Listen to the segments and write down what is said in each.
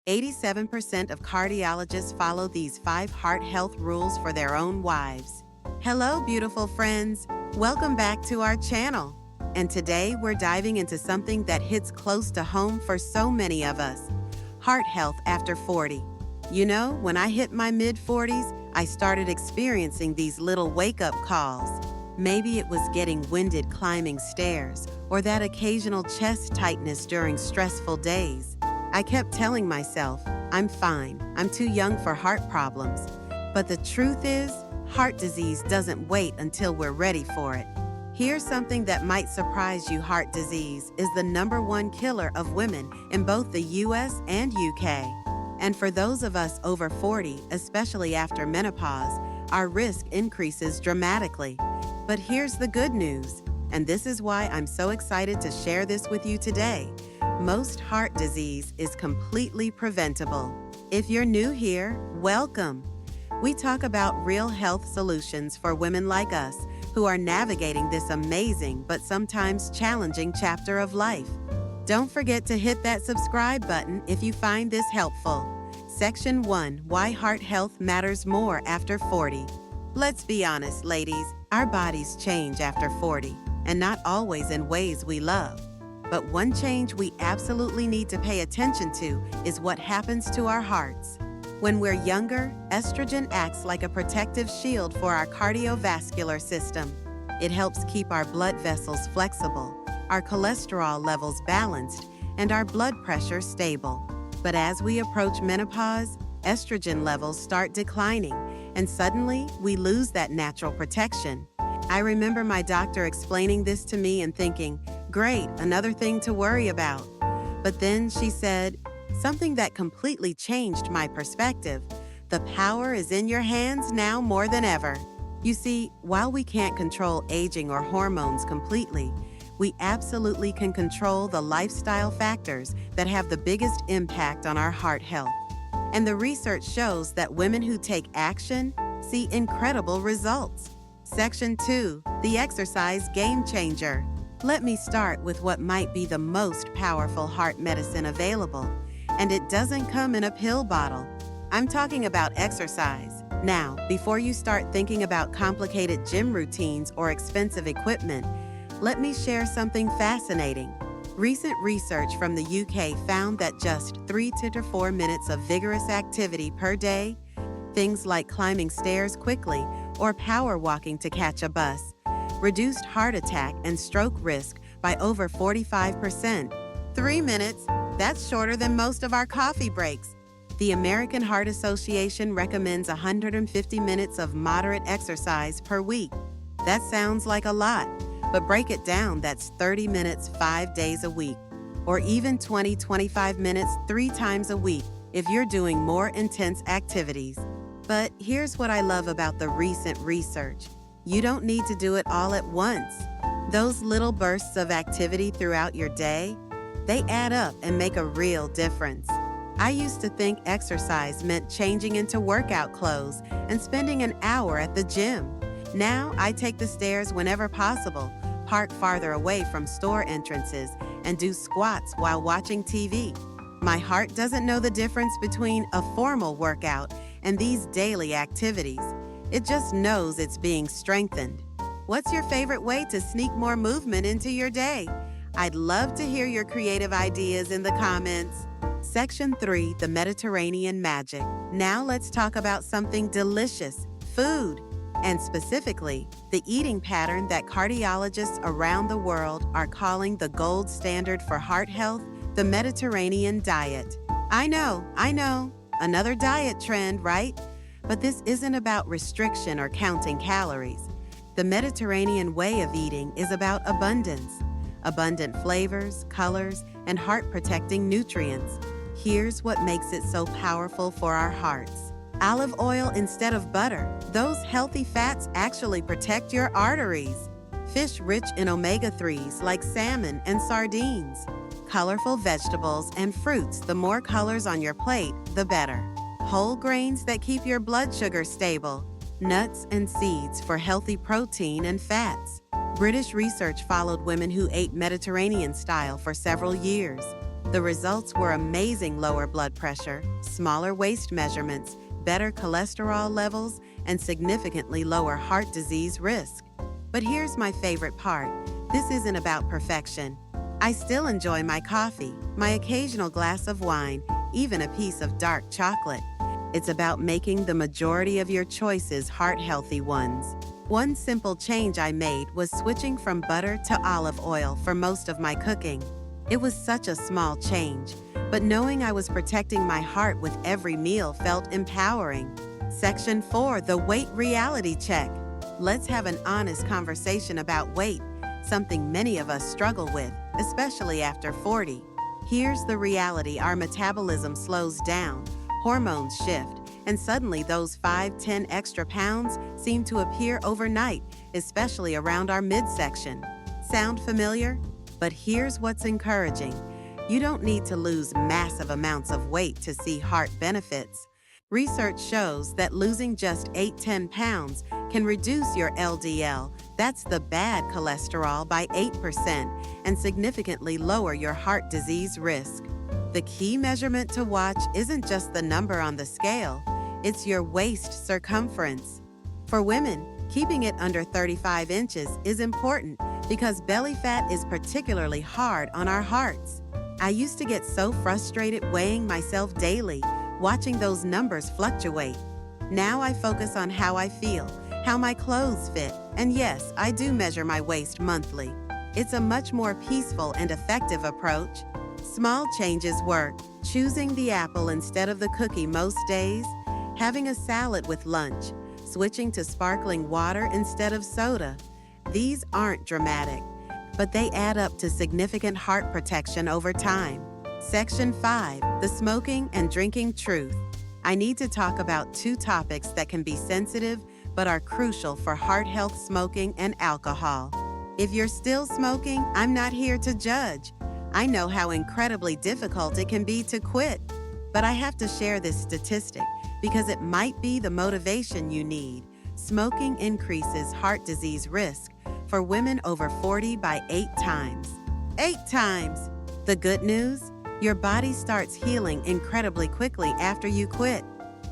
87% of cardiologists follow these 5 heart health rules for their own wives. Hello, beautiful friends. Welcome back to our channel. And today we're diving into something that hits close to home for so many of us: heart health after 40. You know, when I hit my mid-40s, I started experiencing these little wake-up calls. Maybe it was getting winded climbing stairs, or that occasional chest tightness during stressful days. I kept telling myself, I'm fine, I'm too young for heart problems. But the truth is, heart disease doesn't wait until we're ready for it. Here's something that might surprise you: heart disease is the #1 killer of women in both the US and UK. And for those of us over 40, especially after menopause, our risk increases dramatically. But here's the good news, and this is why I'm so excited to share this with you today. Most heart disease is completely preventable. If you're new here, welcome. We talk about real health solutions for women like us who are navigating this amazing but sometimes challenging chapter of life. Don't forget to hit that subscribe button if you find this helpful. Section 1: Why heart health matters more after 40. Let's be honest, ladies, our bodies change after 40, and not always in ways we love. But one change we absolutely need to pay attention to is what happens to our hearts. When we're younger, estrogen acts like a protective shield for our cardiovascular system. It helps keep our blood vessels flexible, our cholesterol levels balanced, and our blood pressure stable. But as we approach menopause, estrogen levels start declining, and suddenly we lose that natural protection. I remember my doctor explaining this to me and thinking, great, another thing to worry about. But then she said something that completely changed my perspective: the power is in your hands now more than ever. You see, while we can't control aging or hormones completely, we absolutely can control the lifestyle factors that have the biggest impact on our heart health. And the research shows that women who take action see incredible results. Section 2: The exercise game changer. Let me start with what might be the most powerful heart medicine available, and it doesn't come in a pill bottle. I'm talking about exercise. Now, before you start thinking about complicated gym routines or expensive equipment, let me share something fascinating. Recent research from the UK found that just 3 to 4 minutes of vigorous activity per day, things like climbing stairs quickly or power walking to catch a bus, reduced heart attack and stroke risk by over 45%. 3 minutes? That's shorter than most of our coffee breaks. The American Heart Association recommends 150 minutes of moderate exercise per week. That sounds like a lot, but break it down, that's 30 minutes 5 days a week, or even 20-25 minutes 3 times a week if you're doing more intense activities. But here's what I love about the recent research. You don't need to do it all at once. Those little bursts of activity throughout your day, they add up and make a real difference. I used to think exercise meant changing into workout clothes and spending an hour at the gym. Now I take the stairs whenever possible, park farther away from store entrances, and do squats while watching TV. My heart doesn't know the difference between a formal workout and these daily activities. It just knows it's being strengthened. What's your favorite way to sneak more movement into your day? I'd love to hear your creative ideas in the comments. Section 3: The Mediterranean Magic. Now let's talk about something delicious: food. And specifically, the eating pattern that cardiologists around the world are calling the gold standard for heart health: the Mediterranean diet. I know, another diet trend, right? But this isn't about restriction or counting calories. The Mediterranean way of eating is about abundance. Abundant flavors, colors, and heart-protecting nutrients. Here's what makes it so powerful for our hearts: olive oil instead of butter. Those healthy fats actually protect your arteries. Fish rich in omega-3s like salmon and sardines. Colorful vegetables and fruits. The more colors on your plate, the better. Whole grains that keep your blood sugar stable. Nuts and seeds for healthy protein and fats. British research followed women who ate Mediterranean style for several years. The results were amazing: lower blood pressure, smaller waist measurements, better cholesterol levels, and significantly lower heart disease risk. But here's my favorite part. This isn't about perfection. I still enjoy my coffee, my occasional glass of wine, even a piece of dark chocolate. It's about making the majority of your choices heart-healthy ones. One simple change I made was switching from butter to olive oil for most of my cooking. It was such a small change, but knowing I was protecting my heart with every meal felt empowering. Section 4, the weight reality check. Let's have an honest conversation about weight, something many of us struggle with, especially after 40. Here's the reality: our metabolism slows down, hormones shift, and suddenly those 5-10 extra pounds seem to appear overnight, especially around our midsection. Sound familiar? But here's what's encouraging. You don't need to lose massive amounts of weight to see heart benefits. Research shows that losing just 8-10 pounds can reduce your LDL, that's the bad cholesterol, by 8% and significantly lower your heart disease risk. The key measurement to watch isn't just the number on the scale, it's your waist circumference. For women, keeping it under 35 inches is important because belly fat is particularly hard on our hearts. I used to get so frustrated weighing myself daily, watching those numbers fluctuate. Now I focus on how I feel, how my clothes fit, and yes, I do measure my waist monthly. It's a much more peaceful and effective approach. Small changes work: choosing the apple instead of the cookie most days, having a salad with lunch, switching to sparkling water instead of soda. These aren't dramatic, but they add up to significant heart protection over time. Section 5, the smoking and drinking truth. I need to talk about two topics that can be sensitive but are crucial for heart health: smoking and alcohol. If you're still smoking, I'm not here to judge. I know how incredibly difficult it can be to quit, but I have to share this statistic because it might be the motivation you need. Smoking increases heart disease risk for women over 40 by 8 times. 8 times! The good news? Your body starts healing incredibly quickly after you quit.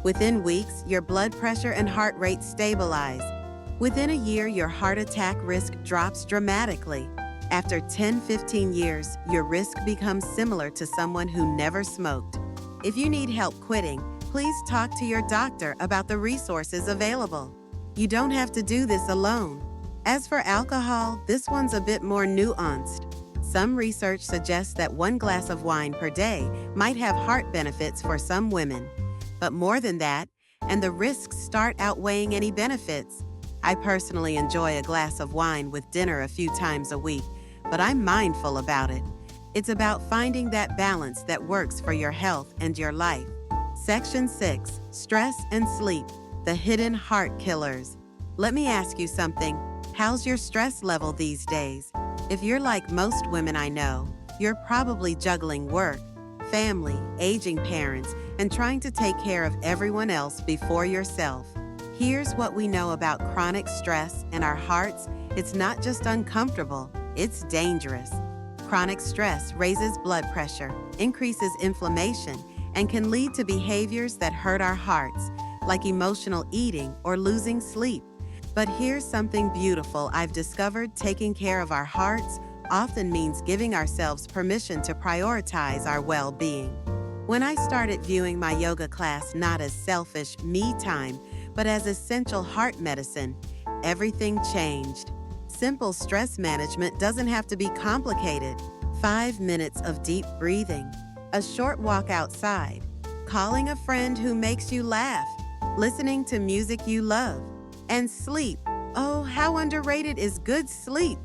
Within weeks, your blood pressure and heart rate stabilize. Within a year, your heart attack risk drops dramatically. After 10-15 years, your risk becomes similar to someone who never smoked. If you need help quitting, please talk to your doctor about the resources available. You don't have to do this alone. As for alcohol, this one's a bit more nuanced. Some research suggests that 1 glass of wine per day might have heart benefits for some women. But more than that, and the risks start outweighing any benefits. I personally enjoy a glass of wine with dinner a few times a week, but I'm mindful about it. It's about finding that balance that works for your health and your life. Section 6, stress and sleep, the hidden heart killers. Let me ask you something. How's your stress level these days? If you're like most women I know, you're probably juggling work, family, aging parents, and trying to take care of everyone else before yourself. Here's what we know about chronic stress and our hearts. It's not just uncomfortable, it's dangerous. Chronic stress raises blood pressure, increases inflammation, and can lead to behaviors that hurt our hearts, like emotional eating or losing sleep. But here's something beautiful I've discovered: taking care of our hearts often means giving ourselves permission to prioritize our well-being. When I started viewing my yoga class not as selfish me time, but as essential heart medicine, everything changed. Simple stress management doesn't have to be complicated. 5 minutes of deep breathing, a short walk outside, calling a friend who makes you laugh, listening to music you love, and sleep. Oh, how underrated is good sleep!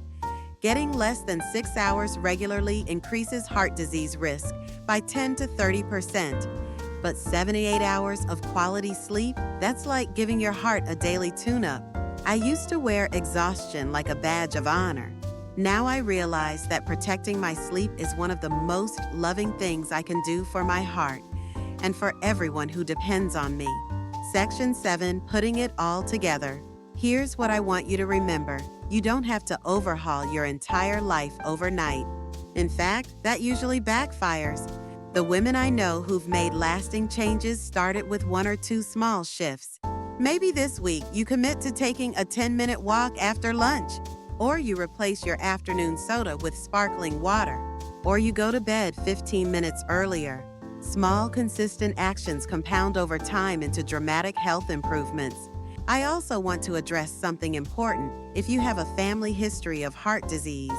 Getting less than 6 hours regularly increases heart disease risk by 10 to 30%. But 78 hours of quality sleep, that's like giving your heart a daily tune-up. I used to wear exhaustion like a badge of honor. Now I realize that protecting my sleep is one of the most loving things I can do for my heart and for everyone who depends on me. Section 7, putting it all together. Here's what I want you to remember. You don't have to overhaul your entire life overnight. In fact, that usually backfires. The women I know who've made lasting changes started with 1 or 2 small shifts. Maybe this week you commit to taking a 10-minute walk after lunch, or you replace your afternoon soda with sparkling water, or you go to bed 15 minutes earlier. Small, consistent actions compound over time into dramatic health improvements. I also want to address something important. If you have a family history of heart disease,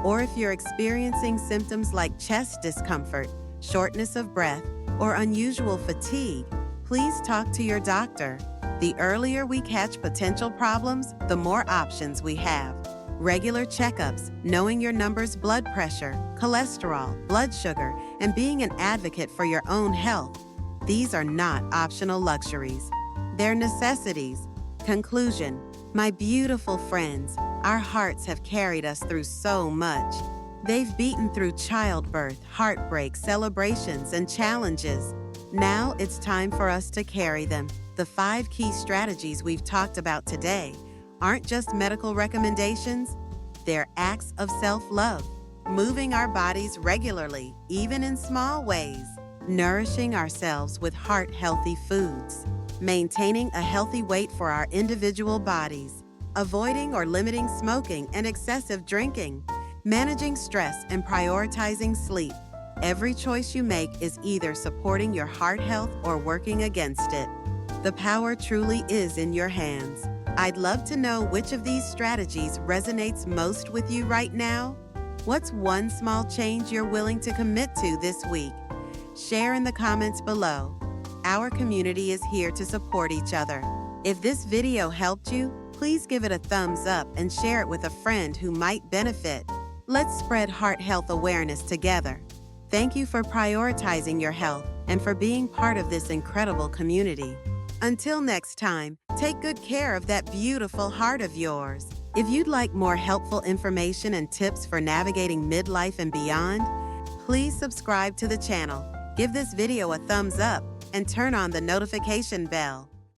or if you're experiencing symptoms like chest discomfort, shortness of breath, or unusual fatigue, please talk to your doctor. The earlier we catch potential problems, the more options we have. Regular checkups, knowing your number's blood pressure, cholesterol, blood sugar, and being an advocate for your own health. These are not optional luxuries. They're necessities. Conclusion. My beautiful friends, our hearts have carried us through so much. They've beaten through childbirth, heartbreak, celebrations, and challenges. Now it's time for us to carry them. The 5 key strategies we've talked about today aren't just medical recommendations, they're acts of self-love. Moving our bodies regularly, even in small ways. Nourishing ourselves with heart-healthy foods. Maintaining a healthy weight for our individual bodies. Avoiding or limiting smoking and excessive drinking. Managing stress and prioritizing sleep. Every choice you make is either supporting your heart health or working against it. The power truly is in your hands. I'd love to know which of these strategies resonates most with you right now. What's one small change you're willing to commit to this week? Share in the comments below. Our community is here to support each other. If this video helped you, please give it a thumbs up and share it with a friend who might benefit. Let's spread heart health awareness together. Thank you for prioritizing your health and for being part of this incredible community. Until next time, take good care of that beautiful heart of yours. If you'd like more helpful information and tips for navigating midlife and beyond, please subscribe to the channel, give this video a thumbs up, and turn on the notification bell.